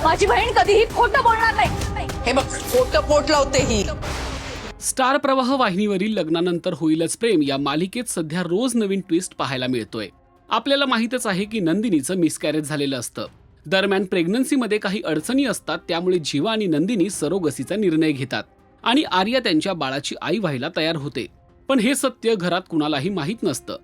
माझी बहीण कधीही खोटं बोलणार नाही। हे बघ, खोटं पोट लावते ही। स्टार प्रवाह वाहिनीवरील लग्नानंतर होईलच प्रेम या मालिकेत सध्या रोज नवीन ट्विस्ट पाहायला मिळतोय। आपल्याला माहितच आहे की नंदिनीचं मिसकॅरेज झालेलं असतं। दरम्यान प्रेग्नन्सीमध्ये काही अडचणी असतात, त्यामुळे जीवा आणि नंदिनी सरोगसीचा निर्णय घेतात आणि आर्या त्यांच्या बाळाची आई व्हायला तयार होते। पण हे सत्य घरात कुणालाही माहीत नसतं।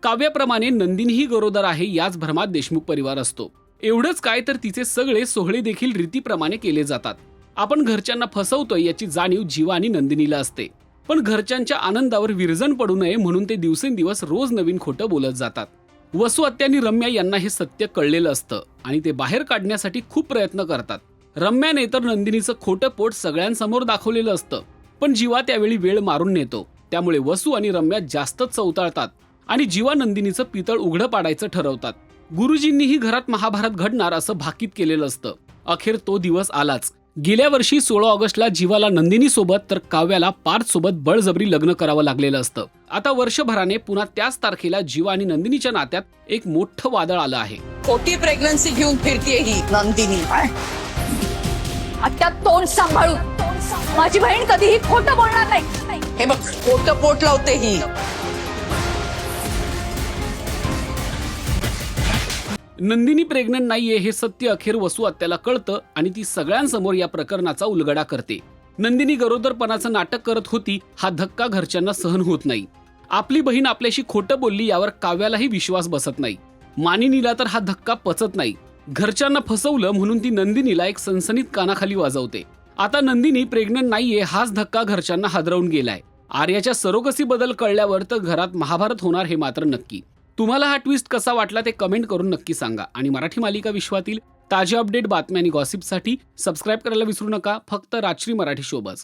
काव्याप्रमाणे नंदिनीही गरोदर आहे याच भ्रमात देशमुख परिवार असतो। एवढंच काय तर तिचे सगळे सोहळे देखील रीतीप्रमाणे केले जातात। आपण घरच्यांना फसवतोय याची जाणीव जीवा आणि नंदिनीला असते, पण घरच्यांच्या आनंदावर विरजण पडू नये म्हणून ते दिवसेंदिवस रोज नवीन खोटं बोलत जातात। वसू आत्या आणि रम्या यांना हे सत्य कळलेलं असतं आणि ते बाहेर काढण्यासाठी खूप प्रयत्न करतात। रम्याने तर नंदिनीचं खोटं पोट सगळ्यांसमोर दाखवलेलं असतं, पण जीवा त्यावेळी वेळ मारून नेतो। त्यामुळे वसू आणि रम्या जास्तच चवताळतात आणि जीवा नंदिनीचं पितळ उघडं पाडायचं ठरवतात। गुरुजींनीही घरात महाभारत घडणार असं भाकीत केलेलं असतं। अखेर तो दिवस आलाच। गेल्या वर्षी 16 ऑगस्टला जीवाला नंदिनी सोबत तर काव्याला पार्थ सोबत बळजबरी लग्न करावं लागलेलं असतं। आता वर्षभराने पुन्हा त्याच तारखेला जीवा आणि नंदिनीच्या नात्यात एक मोठं वादळ आलं आहे। खोटी प्रेग्नन्सी घेऊन फिरतीये ही नंदिनी। आत्या तोंड सांभाळून, माझी बहीण कधीही खोटं बोलणार नाही। हे बघ, खोटं पोट लावते ही। नंदिनी प्रेग्नंट नाहीये हे सत्य अखेर वसू आत्याला कळतं आणि ती सगळ्यांसमोर या प्रकरणाचा उलगडा करते। नंदिनी गरोदरपणाचं नाटक करत होती हा धक्का घरच्यांना सहन होत नाही। आपली बहीण आपल्याशी खोटं बोलली यावर काव्यालाही विश्वास बसत नाही। मानिनीला तर हा धक्का पचत नाही। घरच्यांना फसवलं म्हणून ती नंदिनीला एक सनसनीत कानाखाली वाजवते। आता नंदिनी प्रेग्नंट नाहीये हाच धक्का घरच्यांना हादरवून गेलाय। आर्याच्या सरोगसी बदल कळल्यावर तर घरात महाभारत होणार हे मात्र नक्की। तुम्हाला हा ट्विस्ट कसा वाटला ते कमेंट करून नक्की सांगा आणि मराठी मालिका विश्वातील ताज्या अपडेट बातम्या आणि गॉसिपसाठी सबस्क्राईब करायला विसरू नका। फक्त राजश्री मराठी शोबज।